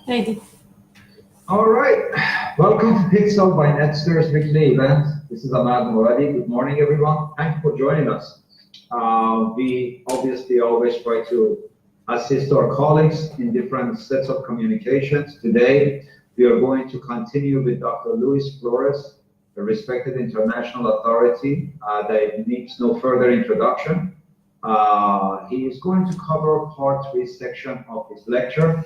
Ready. All right, welcome to Pixel by Netsters weekly event. This is Ahmad Moradi. Good morning, everyone. Thank you for joining us. We obviously always try to assist our colleagues in different sets of communications. Today, we are going to continue with Dr. Luis Flores, a respected international authority that needs no further introduction. He is going to cover part 3 section of his lecture.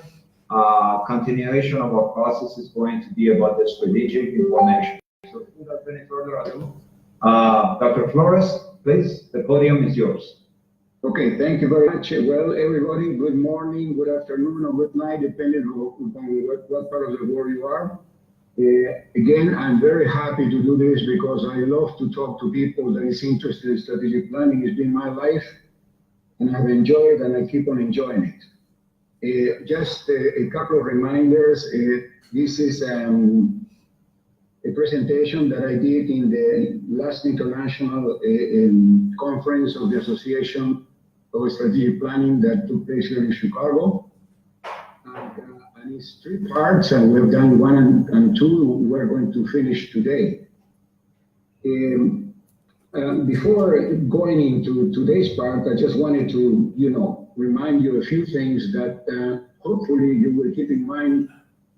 Continuation of our process is going to be about the strategic information. So without any further ado, Dr. Flores, please, the podium is yours. Okay, thank you very much. Well, everybody, good morning, good afternoon, or good night, depending on what part of the world you are. Again, I'm very happy to do this because I love to talk to people that is interested in strategic planning. It's been my life, and I've enjoyed and I keep on enjoying it. Just a couple of reminders. This is a presentation that I did in the last international conference of the Association of Strategic Planning that took place here in Chicago. And it's 3 parts, and we've done 1 and 2. We're going to finish today. Before going into today's part, I just wanted to, remind you a few things that hopefully you will keep in mind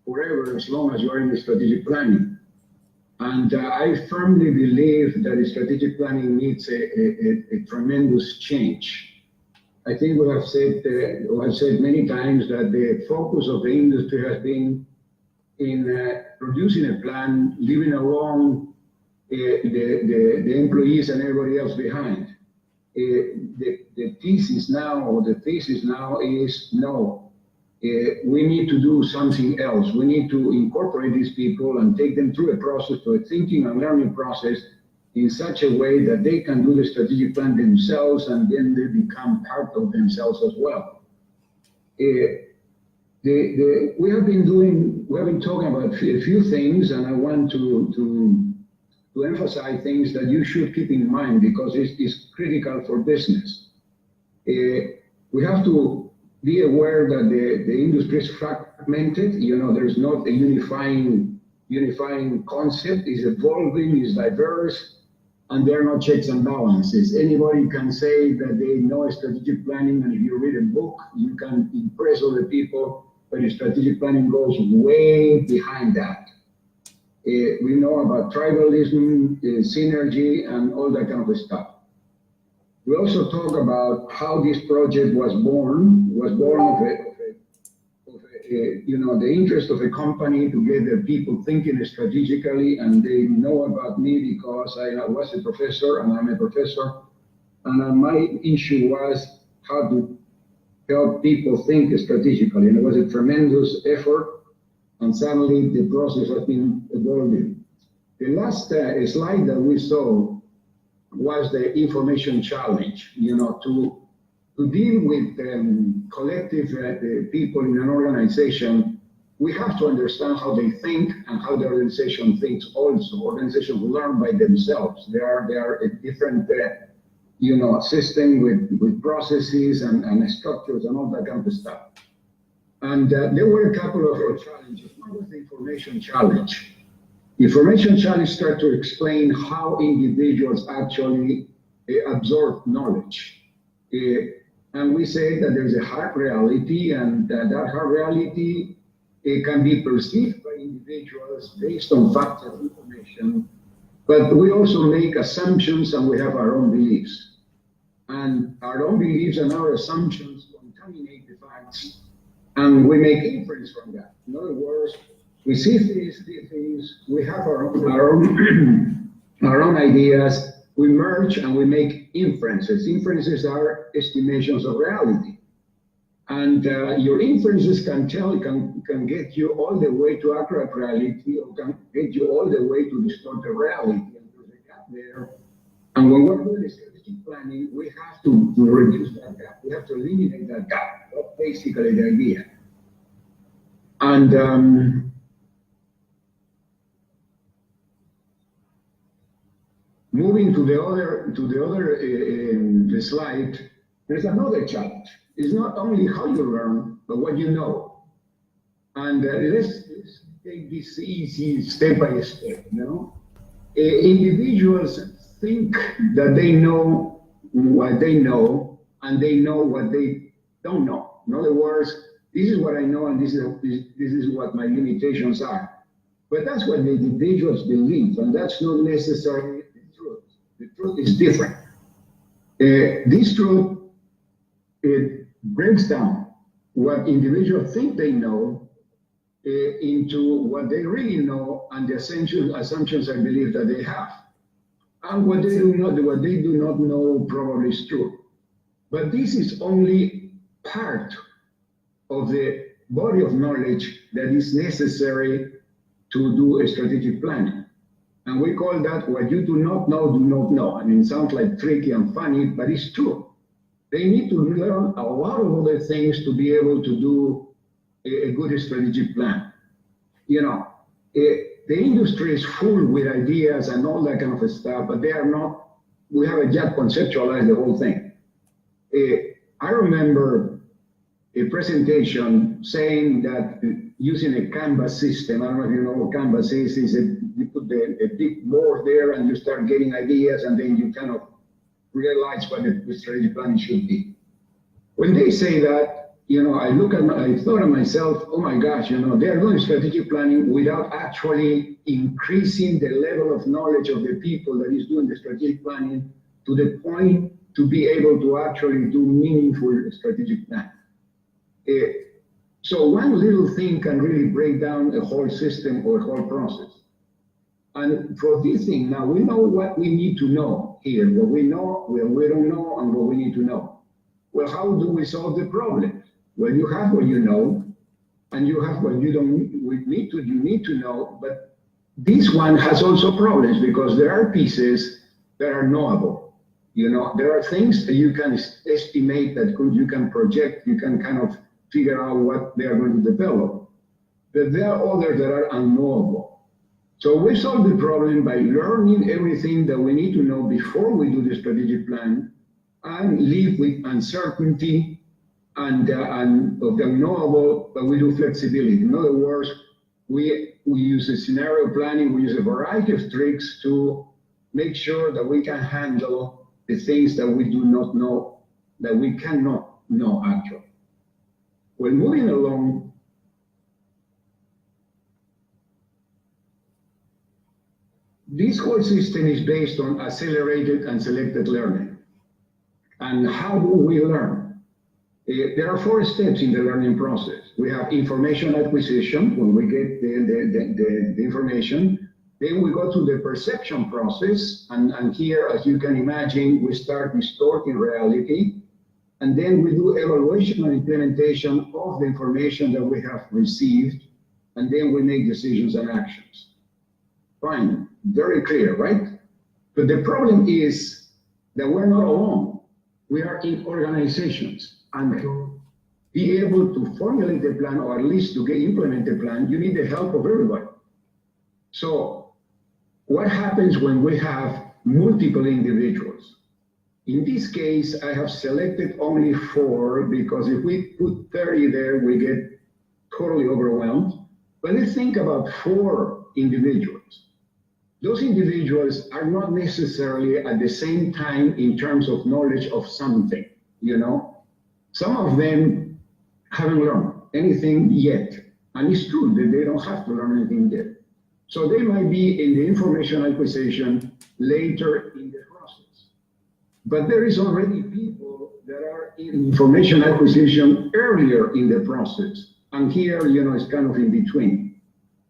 forever as long as you're in strategic planning. And I firmly believe that strategic planning needs a tremendous change. I think we have said many times that the focus of the industry has been in producing a plan, leaving alone the employees and everybody else behind. The thesis now is no. We need to do something else. We need to incorporate these people and take them through a process, through a thinking and learning process, in such a way that they can do the strategic plan themselves, and then they become part of themselves as well. We have been talking about a few things, and I want to emphasize things that you should keep in mind because it's critical for business. We have to be aware that the industry is fragmented. There's not a unifying concept. It's evolving, it's diverse, and there are no checks and balances. Anybody can say that they know strategic planning, and if you read a book, you can impress other people, but strategic planning goes way behind that. We know about tribalism, synergy, and all that kind of stuff. We also talk about how this project was born of the interest of a company to get their people thinking strategically, and they know about me because I was a professor and I'm a professor, and my issue was how to help people think strategically, and it was a tremendous effort. And suddenly the process has been evolving. The last slide that we saw was the information challenge. To deal with collective people in an organization, we have to understand how they think and how the organization thinks also. Organizations learn by themselves. They are a different system with processes and structures and all that kind of stuff. And there were a couple of challenges. One was the information challenge. Information challenge started to explain how individuals actually absorb knowledge. And we say that there's a hard reality, and that hard reality can be perceived by individuals based on facts and information. But we also make assumptions, and we have our own beliefs. And our own beliefs and our assumptions contaminate the facts, and we make inference from that. In other words, we see things, we have our own ideas, we merge and we make inferences. Inferences are estimations of reality. And your inferences can get you all the way to accurate reality, or can get you all the way to distorted reality. And there's a gap there. And when we're doing strategic planning, we have to reduce that gap. We have to eliminate that gap. That's basically the idea. And moving to the other slide, there's another challenge. It's not only how you learn, but what you know. And let's take this easy step by step, Individuals think that they know what they know, and they know what they don't know. In other words, this is what I know, and this is what my limitations are. But that's what the individuals believe, and that's not necessarily the truth. The truth is different. This truth, it breaks down what individuals think they know into what they really know and the assumptions I believe that they have. And what they do not know probably is true. But this is only part of the body of knowledge that is necessary to do a strategic planning. And we call that what you do not know. I mean, it sounds like tricky and funny, but it's true. They need to learn a lot of other things to be able to do a good strategic plan. The industry is full with ideas and all that kind of stuff, but they are not, we haven't yet conceptualized the whole thing. I remember a presentation saying that using a Canvas system, I don't know if you know what Canvas is you put a big board there and you start getting ideas, and then you kind of realize what the strategic planning should be. When they say that, I thought of myself, oh my gosh, they are doing strategic planning without actually increasing the level of knowledge of the people that is doing the strategic planning to the point to be able to actually do meaningful strategic planning. So one little thing can really break down a whole system or a whole process. And for this thing, now we know what we need to know here, what we know, what we don't know, and what we need to know. Well, how do we solve the problem? Well, you have what you know, and you have what you need to know, but this one has also problems because there are pieces that are knowable. There are things that you can estimate, you can project, you can kind of figure out what they are going to develop. But there are others that are unknowable. So we solve the problem by learning everything that we need to know before we do the strategic plan and live with uncertainty and of the unknowable, but we do flexibility. In other words, we use a scenario planning, we use a variety of tricks to make sure that we can handle the things that we do not know, that we cannot know actually. Well, moving along, this whole system is based on accelerated and selected learning. And how do we learn? There are 4 steps in the learning process. We have information acquisition, when we get the information. Then we go to the perception process. And here, as you can imagine, we start distorting reality. And then we do evaluation and implementation of the information that we have received. And then we make decisions and actions. Fine, very clear, right? But the problem is that we're not alone. We are in organizations. And to be able to formulate the plan, or at least to implement the plan, you need the help of everybody. So what happens when we have multiple individuals? In this case, I have selected only 4 because if we put 30 there, we get totally overwhelmed. But let's think about 4 individuals. Those individuals are not necessarily at the same time in terms of knowledge of something, Some of them haven't learned anything yet. And it's true that they don't have to learn anything yet. So they might be in the information acquisition later in the process. But there is already people that are in information acquisition earlier in the process. And here, it's kind of in between.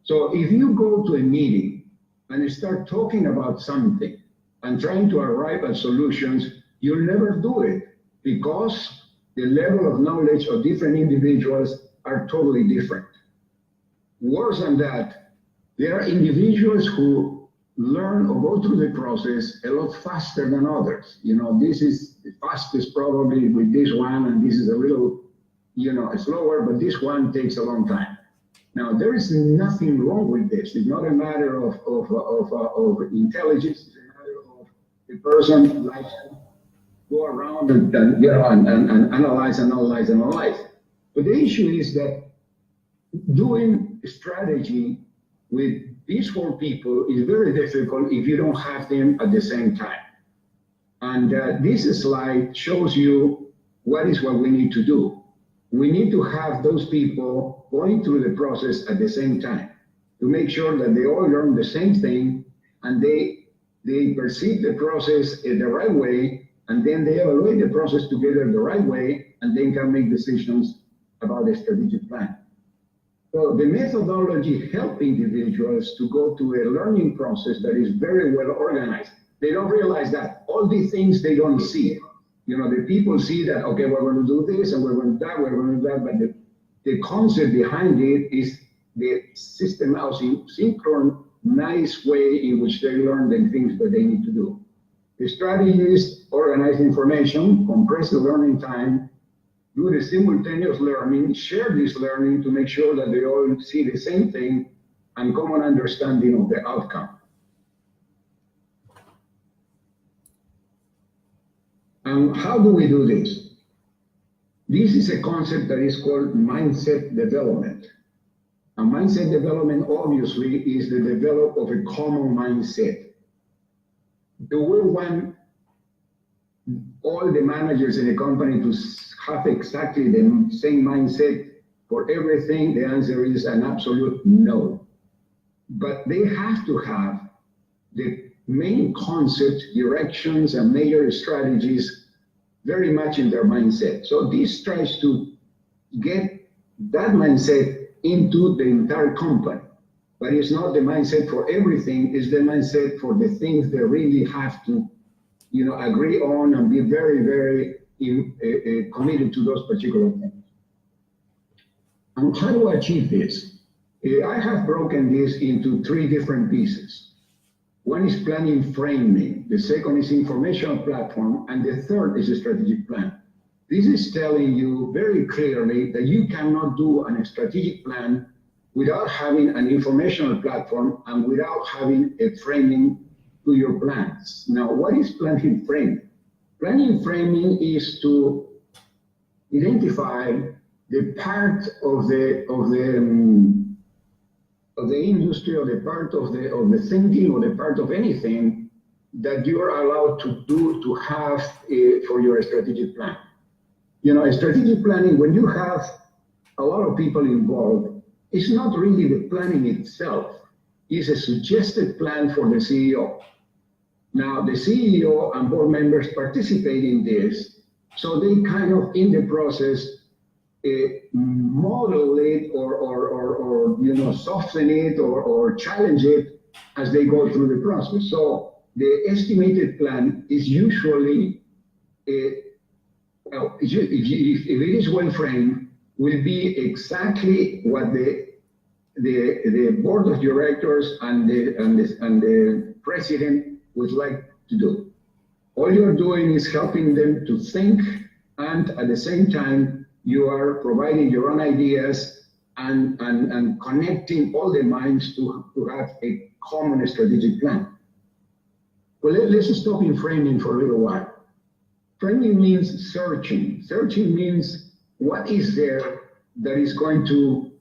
So if you go to a meeting and start talking about something and trying to arrive at solutions, you'll never do it because the level of knowledge of different individuals are totally different. Worse than that, there are individuals who learn or go through the process a lot faster than others. This is the fastest probably with this one, and this is a little, slower, but this one takes a long time. Now, there is nothing wrong with this. It's not a matter of intelligence. It's a matter of the person likes to go around and analyze. But the issue is that doing strategy with these four people is very difficult if you don't have them at the same time. And this slide shows you what we need to do. We need to have those people going through the process at the same time to make sure that they all learn the same thing and they perceive the process in the right way, and then they evaluate the process together the right way, and then can make decisions about the strategic plan. So the methodology helps individuals to go to a learning process that is very well organized. They don't realize that all these things they don't see. The people see that, okay, we're going to do this and we're going to do that, we're going to do that, but the concept behind it is the synchronized way in which they learn the things that they need to do. The strategy is organize information, compress the learning time, do the simultaneous learning, share this learning to make sure that they all see the same thing and common understanding of the outcome. And how do we do this? This is a concept that is called mindset development. And mindset development, obviously, is the development of a common mindset. Do we want all the managers in a company to have exactly the same mindset for everything? The answer is an absolute no. But they have to have the main concepts, directions, and major strategies very much in their mindset. So this tries to get that mindset into the entire company. But it's not the mindset for everything, it's the mindset for the things they really have to agree on and be very, very committed to those particular things. And how do I achieve this? I have broken this into three different pieces. One is planning framing, the second is information platform, and the third is a strategic plan. This is telling you very clearly that you cannot do a strategic plan without having an informational platform and without having a framing to your plans. Now, what is planning framing? Planning framing is to identify the part of the industry, or the part of the thinking, or the part of anything that you are allowed to do to have for your strategic plan. Strategic planning, when you have a lot of people involved, it's not really the planning itself. It's a suggested plan for the CEO. Now, the CEO and board members participate in this, so they kind of, in the process, model it or soften it or challenge it as they go through the process. So the estimated plan is usually, if it is well framed, will be exactly what the board of directors and the president would like to do. All you're doing is helping them to think, and at the same time, you are providing your own ideas and connecting all the minds to have a common strategic plan. Well, let's stop in framing for a little while. Framing means searching. Searching means what is there that is going to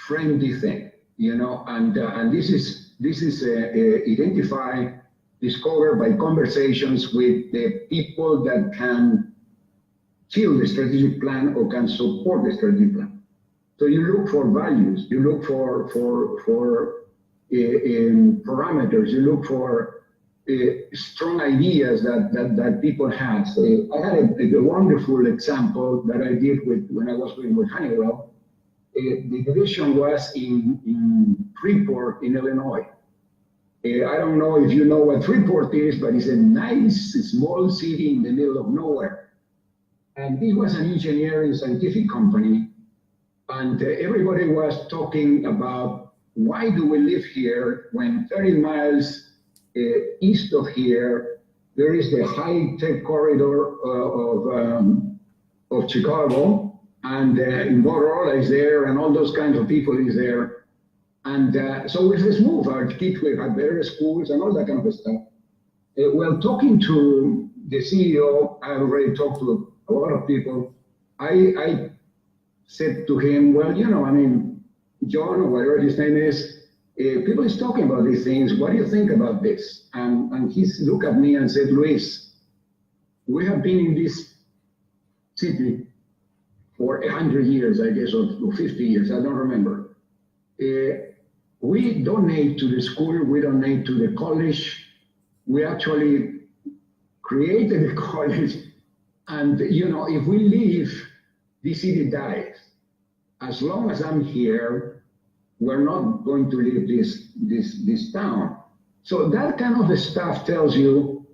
frame the thing, and this is identified, discovered by conversations with the people that can kill the strategic plan or can support the strategic plan. So you look for values, you look for parameters, you look for strong ideas that people have. So I had a wonderful example that I did when I was working with Honeywell. The division was in Freeport in Illinois. I don't know if you know what Freeport is, but it's a nice small city in the middle of nowhere. And this was an engineering scientific company, and everybody was talking about why do we live here when 30 miles east of here there is the high-tech corridor of Chicago, and Motorola is there, and all those kinds of people is there. And so let's move. Our kids will have better schools and all that kind of stuff. Well, talking to the CEO, I already talked to a lot of people. I said to him, well, John, or whatever his name is, people is talking about these things. What do you think about this? And he looked at me and said, Luis, we have been in this city for 100 years, I guess, or 50 years, I don't remember. We donate to the school, we donate to the college. We actually created the college. And, you know, if we leave, this city dies. As long as I'm here, we're not going to leave this town. So that kind of stuff tells you,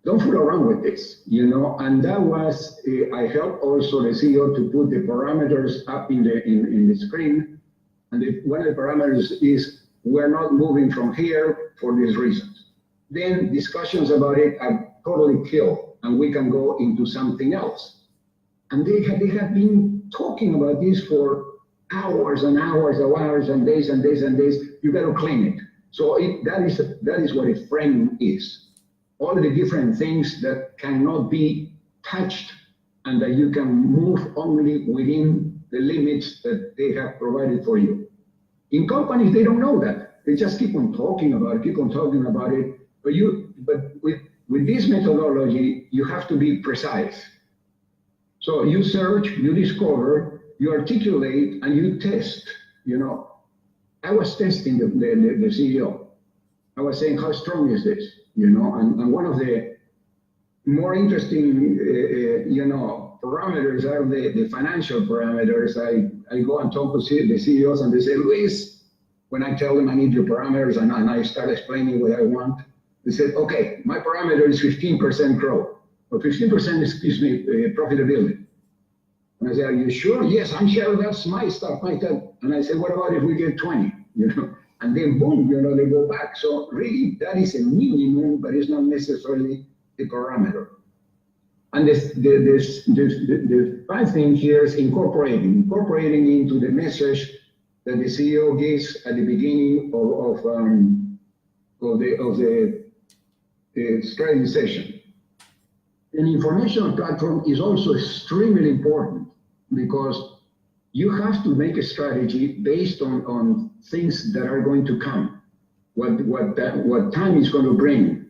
don't fool around with this, you know. And that was, I helped also the CEO to put the parameters up in the screen. And one of the parameters is, we're not moving from here for these reasons. Then discussions about it are totally killed, and we can go into something else. And they have been talking about this for hours and hours and hours and days and days and days. You got to claim it. So that is what a frame is. All the different things that cannot be touched and that you can move only within the limits that they have provided for you. In companies, they don't know that. They just keep on talking about it, But with this methodology, you have to be precise. So you search, you discover, you articulate, and you test. You know, I was testing the CEO. I was saying, how strong is this? You know, and one of the more interesting, parameters are the financial parameters. I go and talk to the CEOs, and they say, Luis, when I tell them I need your parameters and I start explaining what I want, they said, okay, my parameter is 15% growth, or 15%, excuse me, profitability. And I said, are you sure? Yes, I'm sure, that's my stuff, my stuff. And I said, what about if we get 20, you know? And then boom, you know, they go back. So really, that is a minimum, but it's not necessarily the parameter. And the fine thing here is incorporating into the message that the CEO gives at the beginning of the strategy session. An informational platform is also extremely important because you have to make a strategy based on things that are going to come, what time is going to bring,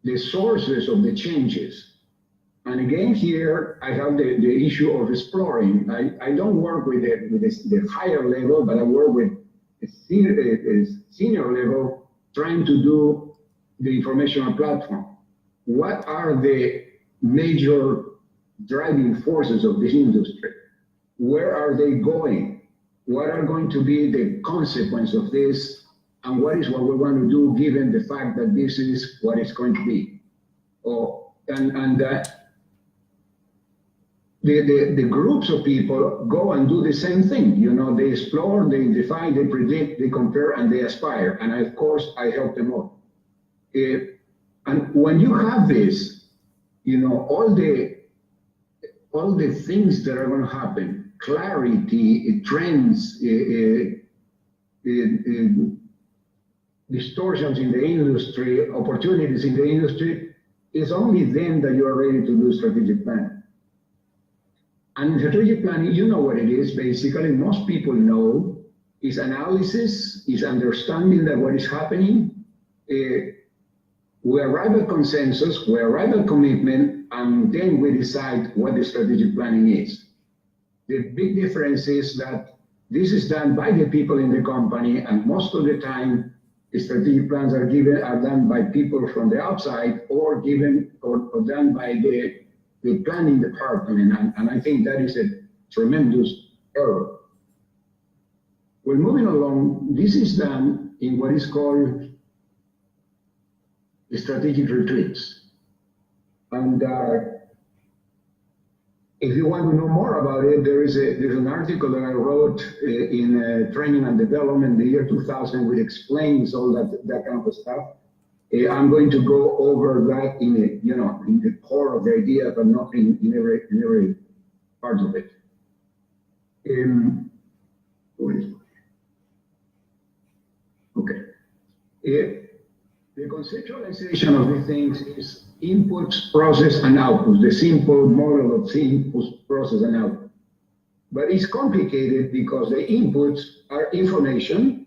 the sources of the changes. And again, here I have the issue of exploring. I don't work with the higher level, but I work with a senior level, trying to do the informational platform. What are the major driving forces of this industry? Where are they going? What are going to be the consequence of this? And what is what we want to do given the fact that this is what it's going to be? The groups of people go and do the same thing. You know, they explore, they define, they predict, they compare, and they aspire. And of course, I help them all. And when you have this, you know, all the things that are going to happen, clarity, trends, distortions in the industry, opportunities in the industry, it's only then that you are ready to do strategic planning. And strategic planning, you know what it is, basically. Most people know is analysis, is understanding that what is happening. We arrive at consensus, we arrive at commitment, and then we decide what the strategic planning is. The big difference is that this is done by the people in the company, and most of the time, the strategic plans are done by people from the outside, or done by the planning department, and I think that is a tremendous error. Well, moving along, this is done in what is called strategic retreats. And if you want to know more about it, there's an article that I wrote in Training and Development, the year 2000, which explains all that kind of stuff. I'm going to go over that in the core of the idea, but not in every part of it. Okay. The conceptualization of the things is inputs, process, and outputs, the simple model of inputs, process, and output. But it's complicated because the inputs are information,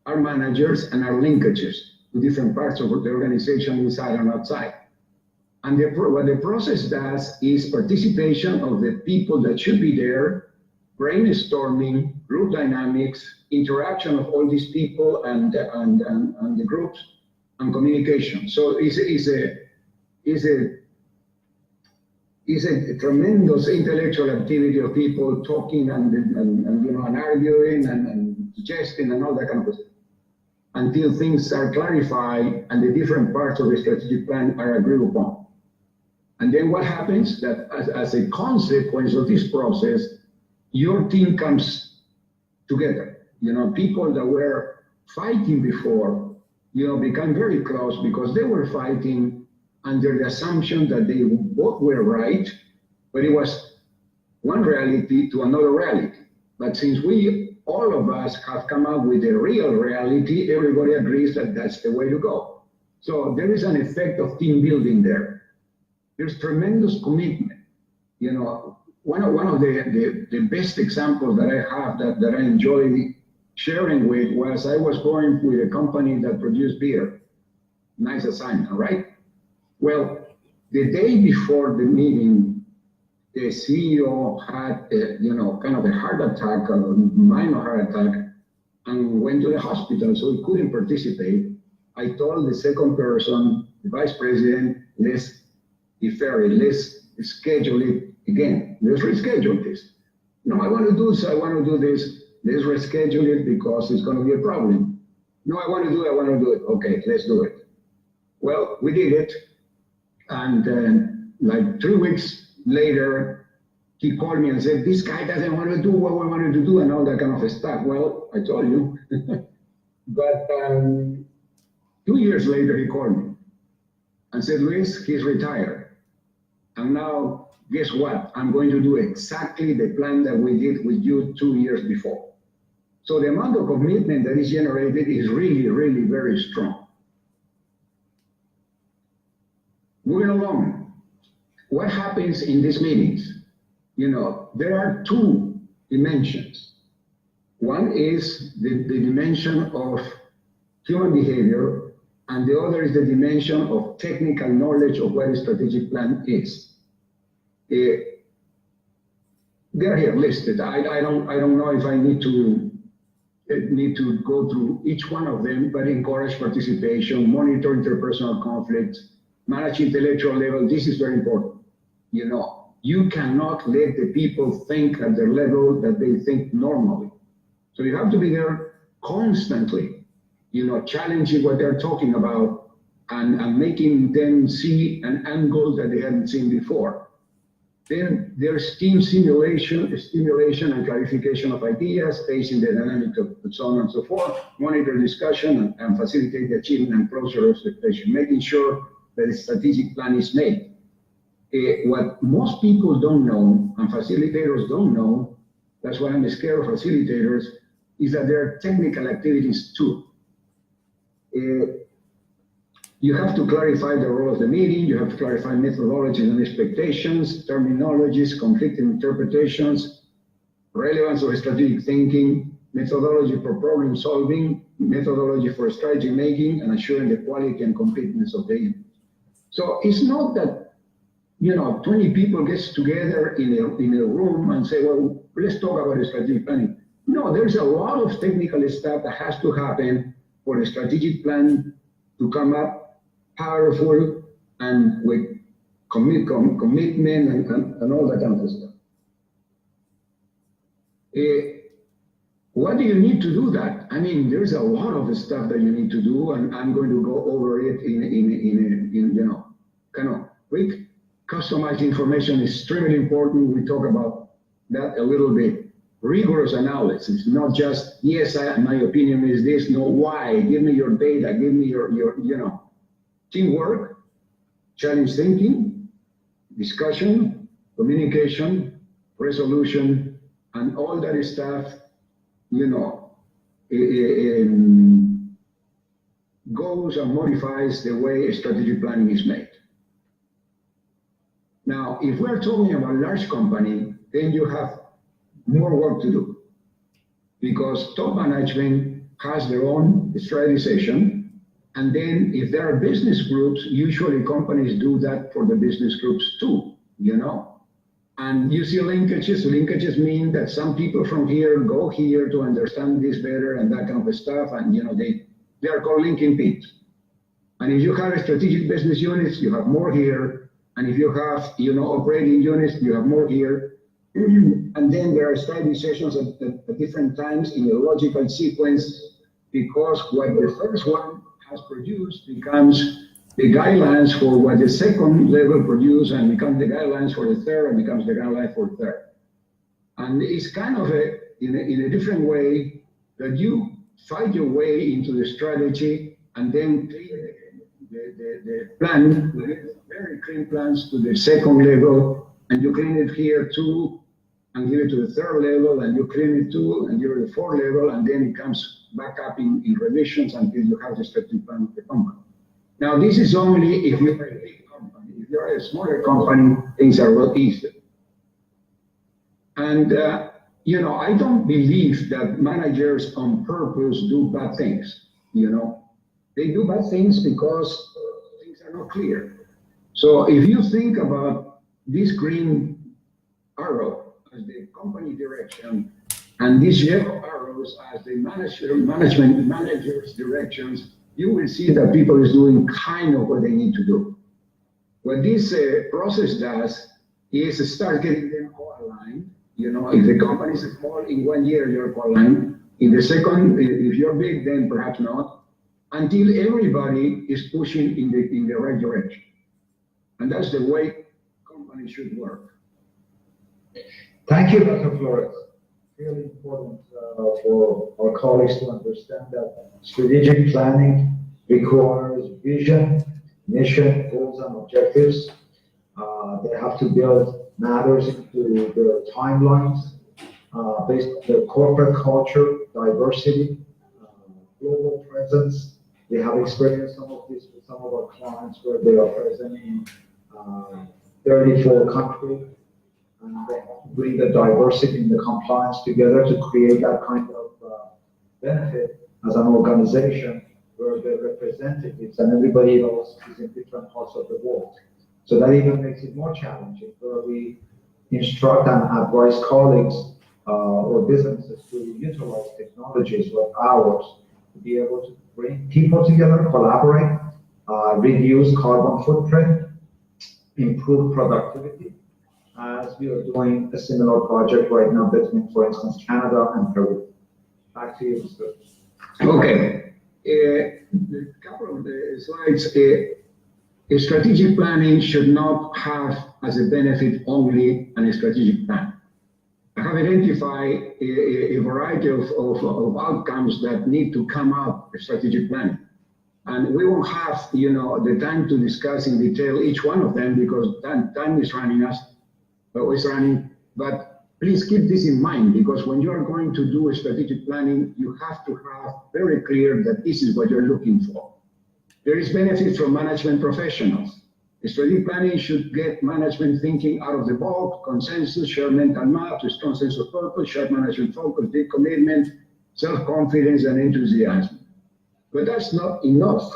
are managers, and are linkages to different parts of the organization inside and outside. And what the process does is participation of the people that should be there, brainstorming, group dynamics, interaction of all these people and the groups, and communication. So it's a tremendous intellectual activity of people talking and arguing and suggesting and all that kind of stuff, until things are clarified and the different parts of the strategic plan are agreed upon. And then what happens that as a consequence of this process, your team comes together. People that were fighting before, become very close because they were fighting under the assumption that they both were right, but it was one reality to another reality. But since all of us have come up with a real reality, everybody agrees that that's the way to go. So there is an effect of team building there. There's tremendous commitment. One of the best examples that I have that I enjoy sharing with was I was going with a company that produced beer. Nice assignment, right? Well, the day before the meeting, the CEO had kind of a heart attack, a minor heart attack, and went to the hospital, so he couldn't participate. I told the second person, the vice president, let's schedule it again. Let's reschedule this. No, I want to do this. Let's reschedule it because it's going to be a problem. No, I want to do it. Okay, let's do it. Well, we did it. And like 3 weeks later, he called me and said, this guy doesn't want to do what we wanted to do and all that kind of stuff. Well, I told you. But 2 years later, he called me and said, Luis, he's retired. And now, guess what? I'm going to do exactly the plan that we did with you 2 years before. So the amount of commitment that is generated is really, really very strong. Moving along, what happens in these meetings? There are two dimensions. One is the dimension of human behavior, and the other is the dimension of technical knowledge of what a strategic plan is. They're here listed. I don't know if I need to go through each one of them, but encourage participation, monitor interpersonal conflicts, manage intellectual level. This is very important. You cannot let the people think at the level that they think normally. So you have to be there constantly, challenging what they're talking about and making them see an angle that they hadn't seen before. Then there's team stimulation and clarification of ideas, facing the dynamic of so on and so forth, monitor discussion and facilitate the achievement and closure of expectation, making sure that a strategic plan is made. What most people don't know, and facilitators don't know, that's why I'm scared of facilitators, is that there are technical activities too. You have to clarify the role of the meeting, you have to clarify methodologies and expectations, terminologies, conflicting interpretations, relevance of strategic thinking, methodology for problem solving, methodology for strategy making, and assuring the quality and completeness of the input. So it's not that 20 people gets together in a room and say, well, let's talk about strategic planning. No, there's a lot of technical stuff that has to happen for a strategic plan to come up powerful and with commitment and all that kind of stuff. What do you need to do that? I mean, there's a lot of stuff that you need to do, and I'm going to go over it in kind of quick. Customized information is extremely important. We talk about that a little bit. Rigorous analysis, not just, yes, my opinion is this, no, why? Give me your data, give me your teamwork, challenge thinking, discussion, communication, resolution, and all that stuff, goes and modifies the way strategic planning is made. Now, if we're talking about large company, then you have more work to do because top management has their own strategization. And then if there are business groups, usually companies do that for the business groups too, you know? And you see linkages. Linkages mean that some people from here go here to understand this better and that kind of stuff. And, you know, they are called linking pins. And if you have a strategic business units, you have more here. And if you have, you know, operating units, you have more here. And then there are study sessions at different times in a logical sequence, because what the first one has produced becomes the guidelines for what the second level produce, and becomes the guidelines for the third, and becomes the guideline for the third. And it's kind of in a different way that you fight your way into the strategy and then clean the plan, very clean plans to the second level, and you clean it here too, and give it to the third level, and you clean it too, and give it to the fourth level, and then it comes back up in revisions until you have the strategic plan of the company. Now, this is only if you're a big company. If you're a smaller company, things are a lot easier. And, you know, I don't believe that managers on purpose do bad things, you know. They do bad things because things are not clear. So if you think about this green arrow as the company direction, and these yellow arrows as the manager's directions, you will see that people is doing kind of what they need to do. What this process does is start getting them co-aligned. You know, if the company is small, in 1 year you're co-aligned. In the second, if you're big, then perhaps not, until everybody is pushing in the right direction. And that's the way companies should work. Thank you, Dr. Flores. Really important for our colleagues to understand that strategic planning requires vision, mission, goals, and objectives. They have to build matters into their timelines based on their corporate culture, diversity, global presence. We have experienced some of this with some of our clients where they are present in 34 countries. And they have to bring the diversity and the compliance together to create that kind of benefit as an organization where the representatives and everybody else is in different parts of the world. So that even makes it more challenging, where we instruct and advise colleagues or businesses to utilize technologies like ours to be able to bring people together, collaborate, reduce carbon footprint, improve productivity, as we are doing a similar project right now between, for instance, Canada and Peru. Back to you, Mr. Okay. A couple of the slides. Strategic planning should not have as a benefit only a strategic plan. I have identified a variety of outcomes that need to come out of strategic planning. And we won't have, you know, the time to discuss in detail each one of them because time is running us. But please keep this in mind, because when you are going to do a strategic planning, you have to have very clear that this is what you're looking for. There is benefit from management professionals. Strategic planning should get management thinking out of the box, consensus, shared mental maps, a strong sense of purpose, shared management focus, big commitment, self-confidence, and enthusiasm. But that's not enough.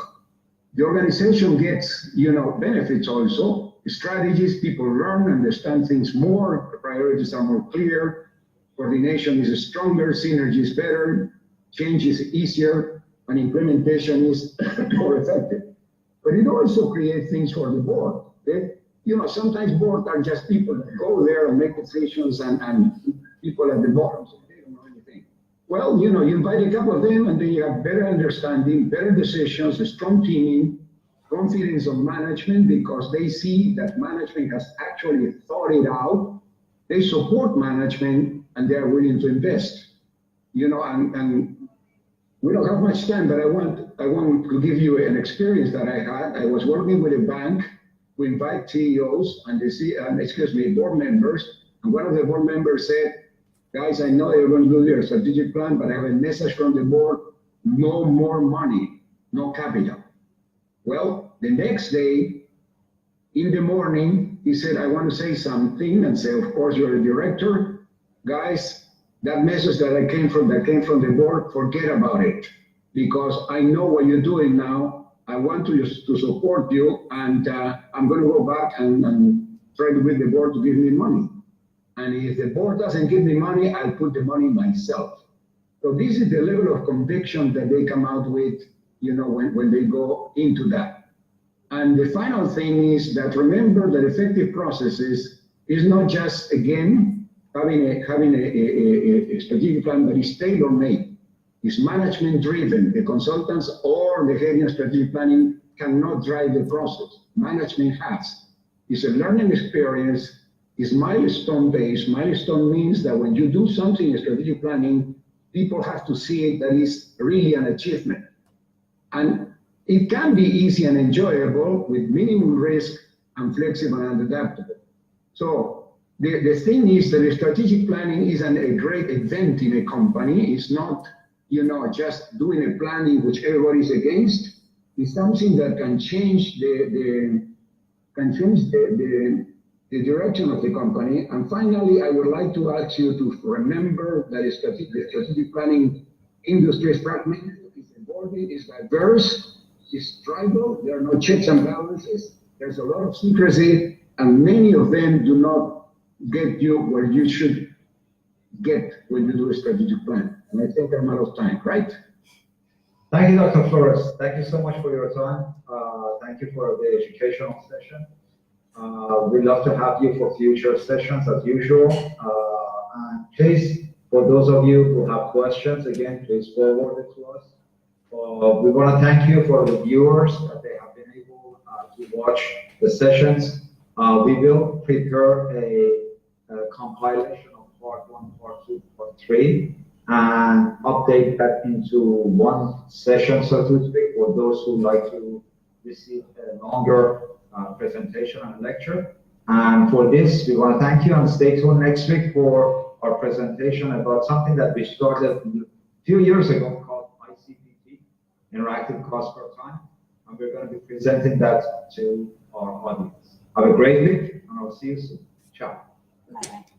The organization gets, you know, benefits also. Strategies, people learn, understand things more, priorities are more clear, coordination is stronger, synergy is better, change is easier, and implementation is more effective. But it also creates things for the board. You know, sometimes boards are just people that go there and make decisions and people at the bottom, so they don't know anything. Well, you know, you invite a couple of them and then you have better understanding, better decisions, a strong teaming, confidence of management, because they see that management has actually thought it out. They support management and they are willing to invest. You know, and we don't have much time, but I want to give you an experience that I had. I was working with a bank. We invite CEOs and board members. And one of the board members said, guys, I know you're going to do your strategic plan, but I have a message from the board: no more money, no capital. Well, the next day, in the morning, he said, I want to say something, and say, of course, you're a director. Guys, that message that came from the board, forget about it, because I know what you're doing now. I want to support you, and I'm going to go back and try to get the board to give me money. And if the board doesn't give me money, I'll put the money myself. So this is the level of conviction that they come out with, you know, when they go into that. And the final thing is that remember that effective processes is not just, again, having a strategic plan that is tailor-made. It's management-driven. The consultants or the head of strategic planning cannot drive the process. Management has. It's a learning experience. It's milestone-based. Milestone means that when you do something in strategic planning, people have to see it that is really an achievement. And it can be easy and enjoyable with minimum risk and flexible and adaptable. So the thing is that the strategic planning is a great event in a company. It's not, you know, just doing a planning which everybody is against. It's something that can change the direction of the company. And finally, I would like to ask you to remember that the strategic planning industry is fragmented, it's evolving, it's diverse, it's tribal, there are no checks and balances, there's a lot of secrecy, and many of them do not get you where you should get when you do a strategic plan. And I think I'm out of time, right? Thank you, Dr. Flores. Thank you so much for your time. Thank you for the educational session. We'd love to have you for future sessions as usual. And please, for those of you who have questions, again, please forward it to us. We want to thank you for the viewers that they have been able to watch the sessions. We will prepare a compilation of part 1, part 2, part 3, and update that into one session, so to speak, for those who like to receive a longer presentation and lecture. And for this, we want to thank you, and stay tuned next week for our presentation about something that we started a few years ago called ICPT, Interactive Cost Per Time, and we're going to be presenting that to our audience. Have a great week, and I'll see you soon. Ciao. Bye-bye.